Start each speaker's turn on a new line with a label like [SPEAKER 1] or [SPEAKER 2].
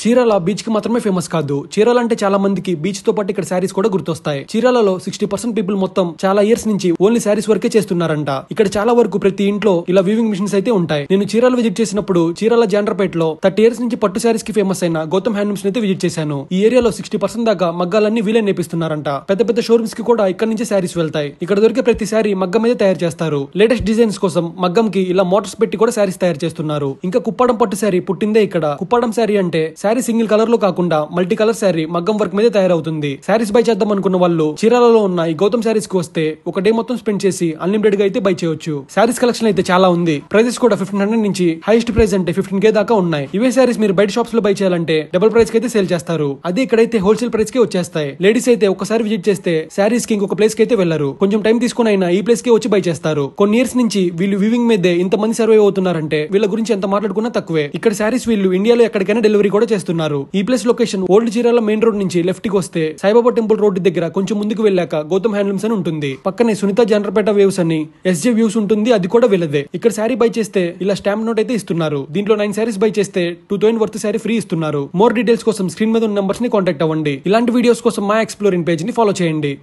[SPEAKER 1] Chirala beach కి మాత్రమే famous కాదు. చీరాల అంటే చాలా మందికి బీచ్ తో పాటు ఇక్కడ శారీస్ కూడా గుర్తొస్తాయి. చీరాలలో 60% పీపుల్ మొత్తం చాలా ఇయర్స్ నుంచి ఓన్లీ శారీస్ వరకే చేస్తున్నారంట. ఇక్కడ చాలా వరకు ప్రతి ఇంట్లో ఇలా వీవింగ్ మిషన్స్ అయితే ఉంటాయి. నేను చీరాల విజిట్ చేసినప్పుడు చీరాల జాండ్రపేటలో 30 ఇయర్స్ నుంచి పట్టు శారీస్ కి ఫేమస్ అయిన గౌతమ్ హ్యాండ్లూమ్స్ అయితే విజిట్ చేశాను. ఈ ఏరియాలో 60% దాకా మగ్గాలన్నీ వీలే నేపిస్తున్నారంట. పెద్ద పెద్ద షోరూమ్స్ కి కూడా ఇక్కడ నుంచి శారీస్ వెళ్తాయి. ఇక్కడ దొరికే ప్రతి శారీ మగ్గం మీద తయారు చేస్తారు. లేటెస్ట్ డిజైన్స్ కోసం మగ్గం కి ఇలా మోటార్స్ పెట్టి కూడా శారీస్ తయారు చేస్తున్నారు. ఇంకా కుప్పాడం పట్టు శారీ పుట్టిందే ఇక్కడ. కుప్పాడం శారీ అంటే శారీ సింగిల్ కలర్ లో కాకుండా మల్టీ కలర్ శారీ మగ్గం వర్క్ మీద తయారవుతుంది. శారీస్ బై చేద్దాం అనుకున్న వాళ్ళు చీరాలలో ఉన్న ఈ గౌతమ్ శారీస్ కి వస్తే ఒక డే మొత్తం స్పెండ్ చేసి అన్లిమిటెడ్ గా అయితే బై చేయొచ్చు. శారీస్ కలెక్షన్ అయితే చాలా ఉంది. ప్రైజెస్ కూడా 1500 నుంచి హైయెస్ట్ ప్రైస్ అంటే 15K దాకా ఉన్నాయి. ఇవే శారీస్ మీరు బయట షాప్స్ లో బై చేయాలంటే డబుల్ ప్రైస్ కి అయితే సేల్ చేస్తారు. అదే ఇక్కడైతే హోల్సేల్ ప్రైస్ కి వచ్చేస్తాయి. లేడీస్ అయితే ఒకసారి విజిట్ చేస్తే శారీస్ కి ఇంకొక ప్లేస్ కి అయితే వెళ్లరు. కొంచెం టైం తీసుకుని అయినా ఈ ప్లేస్ కి వచ్చి బై చేస్తారు. కొన్ని ఇయర్స్ నుంచి వీళ్ళు వీవింగ్ మీదే ఇంత మంది సర్వే అవుతున్నారంటే వీళ్ళ గురించి ఎంత మాట్లాడుకున్నా తక్కువే. ఇక్కడ శారీస్ వీళ్ళు ఇండియాలో ఎక్కడికైనా డెలివరీ కూడా చేస్తున్నారు. ఈ place location old Chirala main road నుంచి లెఫ్ట్ కి వస్తే సాయిబాబా టెంపుల్ రోడ్ దగ్గర కొంచెం ముందుకు వెళ్ళాక గౌతమ్ హ్యాండ్లూమ్స్ అని ఉంటుంది. పక్కనే సునీత జాండ్రపేట వేవ్స్ అని SJ వ్యూస్ ఉంటుంది. అది కూడా వీళ్ళదే. ఇక్కడ శారీ బై చేస్తే ఇలా స్టాంప్ నోట్ అయితే ఇస్తున్నారు. దీంట్లో 9 శారీస్ బై చేస్తే 2000 వర్త్ శారీ ఫ్రీ ఇస్తున్నారు. మోర్ డీటెయిల్స్ కోసం స్క్రీన్ మీద ఉన్న నంబర్స్ ని కాంటాక్ట్ అవ్వండి. ఇలాంటి వీడియోస్ కోసం మా ఎక్స్ప్లోరింగ్ పేజ్ ని ఫాలో చేయండి.